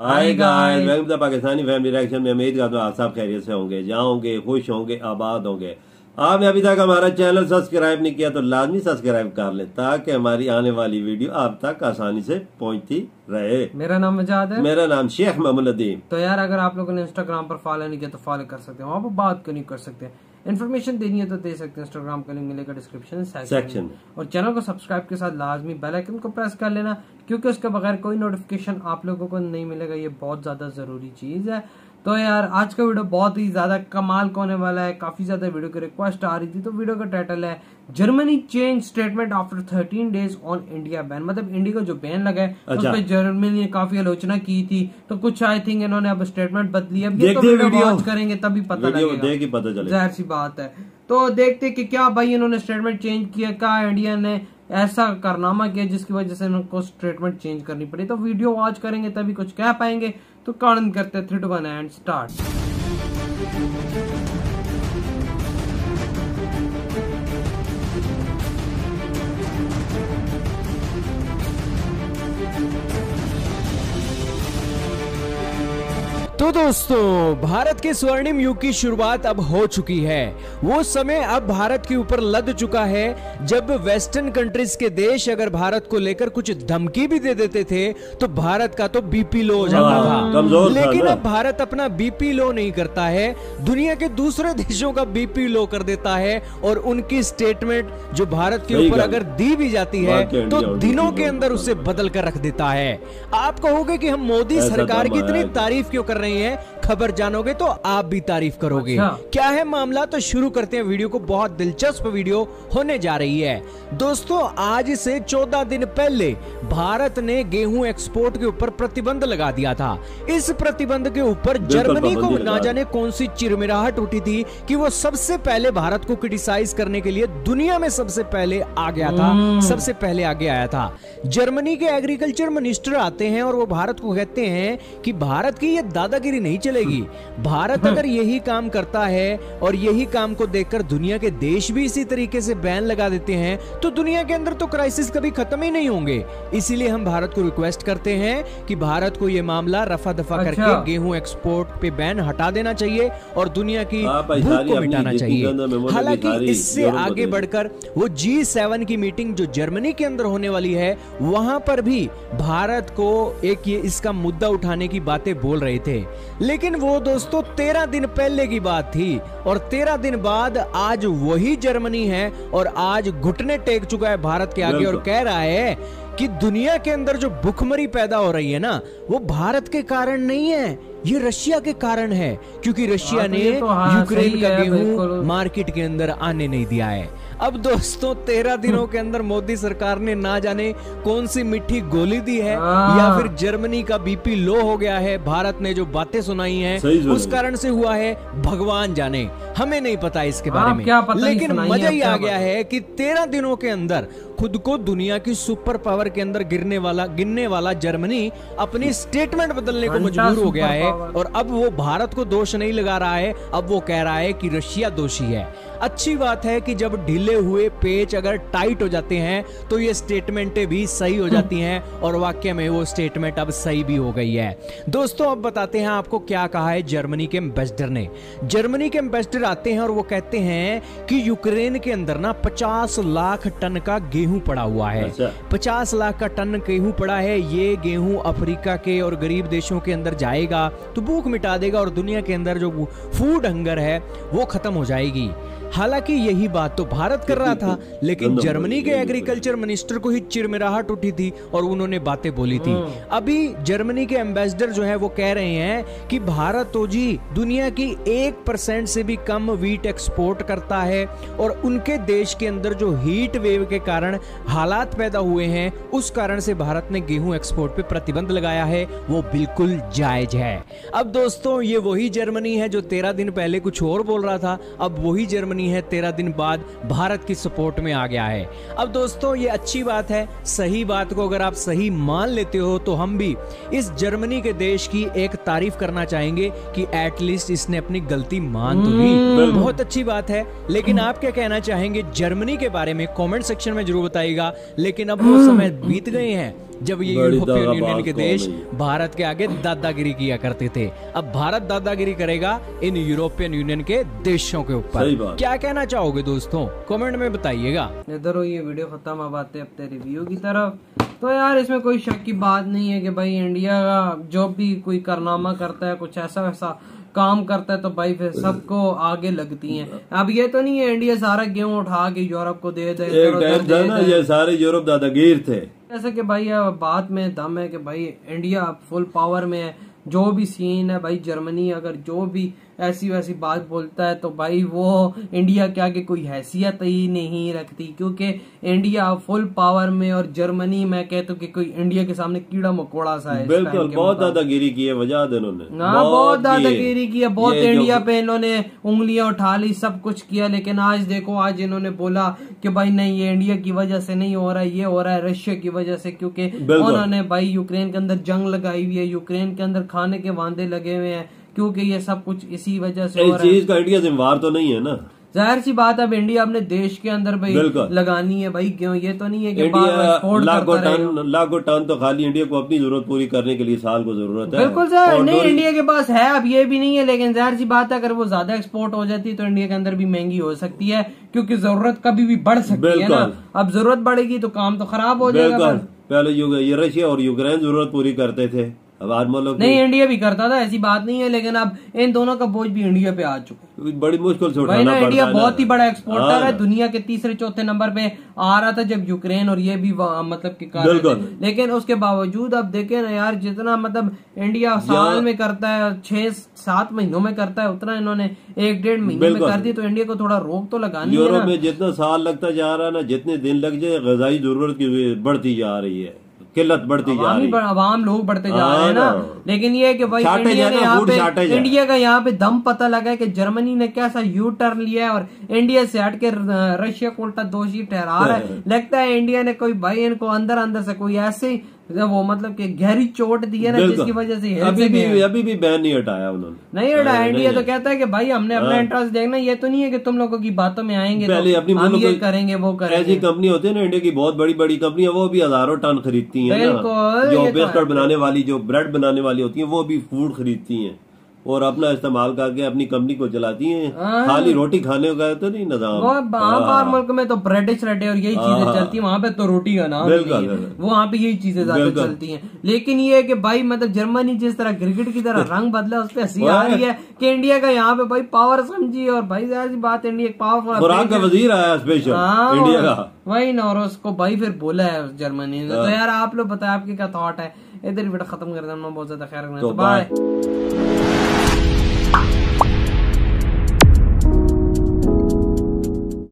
Hi guys, welcome to Pakistani family reaction में। उम्मीद करता हूँ आप सब खैरियत से होंगे, जहाँ होंगे, खुश होंगे, आबाद होंगे। आपने अभी तक हमारा चैनल सब्सक्राइब नहीं किया तो लाजमी सब्सक्राइब कर लें ताकि हमारी आने वाली वीडियो आप तक आसानी से पहुंचती रहे। मेरा नाम मजाद है। मेरा नाम शेख मोहम्मद। तो यार अगर आप लोगों ने इंस्टाग्राम पर फॉलो नहीं किया तो फॉलो कर सकते हैं, वहाँ पर बात क्यों नहीं कर सकते, इन्फॉर्मेशन देनी है तो दे सकते हैं। इंस्टाग्राम का लिंक मिलेगा डिस्क्रिप्शन सेक्शन में। और चैनल को सब्सक्राइब के साथ लाजमी बेल आइकन को प्रेस कर लेना, क्योंकि उसके बगैर कोई नोटिफिकेशन आप लोगों को नहीं मिलेगा। ये बहुत ज्यादा जरूरी चीज है। तो यार आज का वीडियो बहुत ही ज्यादा कमाल का होने वाला है। काफी ज्यादा वीडियो की रिक्वेस्ट आ रही थी, तो वीडियो का टाइटल है Germany change statement after 13 days on India ban. मतलब इंडिया को जो बैन लगा है उस पर जर्मनी ने काफी आलोचना की थी, तो कुछ आई थिंक इन्होंने अब स्टेटमेट बदली है। ये तो वीडियो वॉच करेंगे तभी पता लगेगा, जाहिर सी बात है। तो देखते कि क्या भाई इन्होंने स्टेटमेंट चेंज किया, क्या इंडिया ने ऐसा कारनामा किया जिसकी वजह से उनको स्टेटमेंट चेंज करनी पड़ी। तो वीडियो वॉच करेंगे तभी कुछ कह पाएंगे। तो कारण करते 3 2 1 एंड स्टार्ट। तो दोस्तों, भारत के स्वर्णिम युग की शुरुआत अब हो चुकी है। वो समय अब भारत के ऊपर लद चुका है जब वेस्टर्न कंट्रीज के देश अगर भारत को लेकर कुछ धमकी भी दे देते थे तो भारत का तो बीपी लो हो जाता था। लेकिन अब भारत अपना बीपी लो नहीं करता है, दुनिया के दूसरे देशों का बीपी लो कर देता है। और उनकी स्टेटमेंट जो भारत के ऊपर अगर दी भी जाती है तो दिनों के अंदर उसे बदल कर रख देता है। आप कहोगे कि हम मोदी सरकार की इतनी तारीफ क्यों कर रहे हैं? खबर जानोगे तो आप भी तारीफ करोगे। क्या है मामला, तो शुरू करते हैं वीडियो को। बहुत दिलचस्प वीडियो होने जा रही है। दोस्तों, आज से 14 दिन पहले भारत ने गेहूं एक्सपोर्ट के ऊपर प्रतिबंध लगा दिया था। इस प्रतिबंध के ऊपर जर्मनी को ना जाने कौन सी चिरमिराहट उठी थी कि वो सबसे पहले भारत को क्रिटिसाइज करने के लिए दुनिया में सबसे पहले आ गया था, सबसे पहले आगे आया था। जर्मनी के एग्रीकल्चर मिनिस्टर आते हैं और वो भारत को कहते हैं कि भारत की ये दादागिरी नहीं चलेगी। भारत अगर यही काम करता है और यही काम को देखकर दुनिया के देश भी इसी तरीके से बैन लगा देते हैं तो दुनिया के अंदर तो क्राइसिस कभी खत्म ही नहीं होंगे। इसीलिए हम भारत को रिक्वेस्ट करते हैं कि भारत को यह मामला रफा दफा करके गेहूं एक्सपोर्ट पे बैन हटा देना चाहिए और दुनिया की भूख को मिटाना चाहिए। हालांकि इससे आगे बढ़कर वो G7 की मीटिंग जो जर्मनी के अंदर होने वाली है, वहां पर भी भारत को एक ये इसका मुद्दा उठाने की बातें बोल रहे थे। लेकिन वो दोस्तों 13 दिन पहले की बात थी और 13 दिन बाद आज वही जर्मनी है और आज घुटने टेक चुका है भारत के आगे और कह रहा है कि दुनिया के अंदर जो भुखमरी पैदा हो रही है ना, वो भारत के कारण नहीं है, ये रशिया के कारण है, क्योंकि रशिया ने यूक्रेन का गेहूं मार्केट के अंदर आने नहीं दिया है। अब दोस्तों 13 दिनों के अंदर मोदी सरकार ने ना जाने कौन सी मिठी गोली दी है या फिर जर्मनी का बीपी लो हो गया है। भारत ने जो बातें सुनाई हैं उस कारण से हुआ है, भगवान जाने, हमें नहीं पता इसके बारे में। लेकिन मजा ही आ गया है कि 13 दिनों के अंदर खुद को दुनिया की सुपर पावर के अंदर गिनने वाला जर्मनी अपनी स्टेटमेंट बदलने को मजबूर हो गया है और अब वो भारत को दोष नहीं लगा रहा है, अब वो कह रहा है कि रशिया दोषी है। अच्छी बात है कि जब ढीले हुए पेच अगर टाइट हो जाते हैं तो ये स्टेटमेंटें भी सही हो जाती हैं और वाकई में वो स्टेटमेंट अब सही भी हो गई है। दोस्तों, अब बताते हैं आपको क्या कहा है जर्मनी के एम्बेसडर ने। जर्मनी के एम्बेसडर आते हैं और वो कहते हैं कि यूक्रेन के अंदर ना 50 लाख टन का गेहूं पड़ा हुआ है। 50 लाख का टन गेहूं पड़ा है। ये गेहूं अफ्रीका के और गरीब देशों के अंदर जाएगा तो भूख मिटा देगा और दुनिया के अंदर जो फूड हंगर है वो खत्म हो जाएगी। हालांकि यही बात तो भारत कर रहा था, लेकिन जर्मनी के एग्रीकल्चर मिनिस्टर को ही चिरमिराहट उठी थी और उन्होंने बातें बोली थी। अभी जर्मनी के एम्बेसडर जो है वो कह रहे हैं कि भारत तो जी दुनिया की 1% से भी कम वीट एक्सपोर्ट करता है और उनके देश के अंदर जो हीट वेव के कारण हालात पैदा हुए हैं उस कारण से भारत ने गेहूं एक्सपोर्ट पे प्रतिबंध लगाया है, वो बिल्कुल जायज है। अब दोस्तों, ये वही जर्मनी है जो 13 दिन पहले कुछ और बोल रहा था, अब वही जर्मनी है 13 दिन बाद भारत की सपोर्ट में आ गया है। अब दोस्तों, ये अच्छी बात है। सही बात को अगर आप सही मान लेते हो तो हम भी इस जर्मनी के देश की एक तारीफ करना चाहेंगे कि एटलीस्ट इसने अपनी गलती मान तो ली, बहुत अच्छी बात है। लेकिन आप क्या कहना चाहेंगे जर्मनी के बारे में कमेंट सेक्शन में जरूर बताइएगा। लेकिन अब वो समय बीत गए हैं जब ये बड़ी यूरोपियन यूनियन दगाबाज के कौम देश है ये। भारत के आगे दादागिरी किया करते थे। अब भारत दादागिरी करेगा इन यूरोपियन यूनियन के देशों के ऊपर। सही बात। क्या कहना चाहोगे दोस्तों, कमेंट में बताइएगा। इधर हो ये वीडियो खत्म, अब आते हैं अपने रिव्यू की तरफ। तो यार इसमें कोई शक की बात नहीं है कि भाई इंडिया का जो भी कोई कारनामा करता है, कुछ ऐसा काम करता है, तो भाई फिर सबको आगे लगती हैं। अब ये तो नहीं है इंडिया सारा गेहूं उठा के यूरोप को दे दे, एक टाइम था ना ये सारे यूरोप दादागीर थे। जैसे कि भाई बात में दम है कि भाई इंडिया फुल पावर में है। जो भी सीन है भाई, जर्मनी अगर जो भी ऐसी वैसी बात बोलता है तो भाई वो इंडिया के आगे कोई हैसियत ही नहीं रखती, क्योंकि इंडिया फुल पावर में और जर्मनी मैं कहता हूँ कि कोई इंडिया के सामने कीड़ा मकोड़ा सा है इस बिल्कुल, टाइम के बहुत मुताबिक। दादागिरी की है वजह इन्होंने। हाँ बहुत दादागिरी की है, बहुत ये जो- इंडिया पे इन्होंने उंगलियां उठा ली, सब कुछ किया। लेकिन आज देखो, आज इन्होंने बोला कि भाई नहीं ये इंडिया की वजह से नहीं हो रहा है, ये हो रहा है रशिया की वजह से, क्योंकि उन्होंने भाई यूक्रेन के अंदर जंग लगाई हुई है, यूक्रेन के अंदर खाने के वांदे लगे हुए हैं, क्योंकि ये सब कुछ इसी वजह से हो इस रहा है। चीज का इंडिया जिम्मेवार तो नहीं है ना। जाहिर सी बात है, अब इंडिया अपने देश के अंदर भाई बिल्कुल। लगानी है भाई, क्यों ये तो नहीं है कि इंडिया एक्सपोर्ट करता रहेगा। लाखों टन तो खाली इंडिया को अपनी जरूरत पूरी करने के लिए साल को जरूरत है। बिल्कुल सर, और नहीं डोरी- इंडिया के पास है, अब ये भी नहीं है, लेकिन जाहिर सी बात है अगर वो ज्यादा एक्सपोर्ट हो जाती है तो इंडिया के अंदर भी महंगी हो सकती है, क्योंकि जरूरत कभी भी बढ़ सकती है ना। बिल्कुल। अब जरूरत बढ़ेगी तो काम तो खराब हो जाएगा। बिल्कुल, फिर। पहले ये रशिया और यूक्रेन जरूरत पूरी करते थे, अब आज मुल्क नहीं इंडिया भी करता था, ऐसी बात नहीं है, लेकिन अब इन दोनों का बोझ भी इंडिया पे आ चुका है। बड़ी मुश्किल से भाई उठाना ना पड़ता इंडिया है बहुत ही बड़ा एक्सपोर्टर हाँ। है, दुनिया के तीसरे चौथे नंबर पे आ रहा था जब यूक्रेन और ये भी मतलब कि कर रहे थे। बिल्कुल। लेकिन उसके बावजूद अब देखे ना यार, जितना मतलब इंडिया साल में करता है, 6-7 महीनों में करता है, उतना इन्होंने 1-1.5 महीने में बिल्कुल। कर दी, तो इंडिया को थोड़ा रोक तो लगानी है यूरोप ना। में जितना साल लगता जा रहा है ना, जितने दिन लग जाए, गजाई जरूरत की बढ़ती जा रही है, किल्लत बढ़ती जा रही है। आवाम लोग बढ़ते जा रहे हैं ना। हाँ। लेकिन ये है कि भाई शार्टेज इंडिया है ने ना, यहाँ फूड शार्टेज पे है। इंडिया का यहाँ पे दम पता लगा है कि जर्मनी ने कैसा यू टर्न लिया है और इंडिया से हट के रशिया को उल्टा दोषी ठहरा रहा है। लगता है इंडिया ने कोई भाई इनको अंदर अंदर से कोई ऐसे वो मतलब कि गहरी चोट दी है ना, बिल्कुल। जिसकी वजह से अभी भी बैन नहीं हटाया उन्होंने। नहीं हटा। इंडिया तो नहीं। कहता है कि भाई हमने अपना हाँ। इंटरेस्ट देखना, ये तो नहीं है कि तुम लोगों की बातों में आएंगे पहले तो अपनी हम मुल्क ये को- करेंगे वो ऐसी करेंगे। कंपनी होती है ना इंडिया की, बहुत बड़ी बड़ी कंपनी है, वो भी हजारों टन खरीदती हैं बिल्कुल, ना। जो ये तो बिस्कुट है। बनाने वाली, जो ब्रेड बनाने वाली होती है, वो भी फूड खरीदती हैं और अपना इस्तेमाल करके अपनी कंपनी को चलाती हैं। हाँ। खाली रोटी खाने का तो नहीं निजाम। वो बाहर मुल्क में तो ब्रेड श्रेड और यही चीजें चलती हैं, वहाँ पे तो रोटी का नाम ही बिल्कुल, नहीं है। बिल्कुल। वो वहाँ पे यही चीजें ज्यादा बिल्कुल। चलती हैं। लेकिन ये है कि भाई मतलब जर्मनी जिस तरह क्रिकेट की तरह रंग बदला, उस पर हंसी आ रही है कि इंडिया का यहाँ पे भाई पावर समझी, और भाई जाहिर सी बात इंडिया पावरफुल खुराक का वजीर आया स्पेशल इंडिया का। वही ना, और उसको भाई फिर बोला है जर्मनी ने। तो यार आप लोग बताए आपके क्या थॉट है। इधर वीडियो खत्म कर देना, बहुत ज्यादा खैर तो बाय।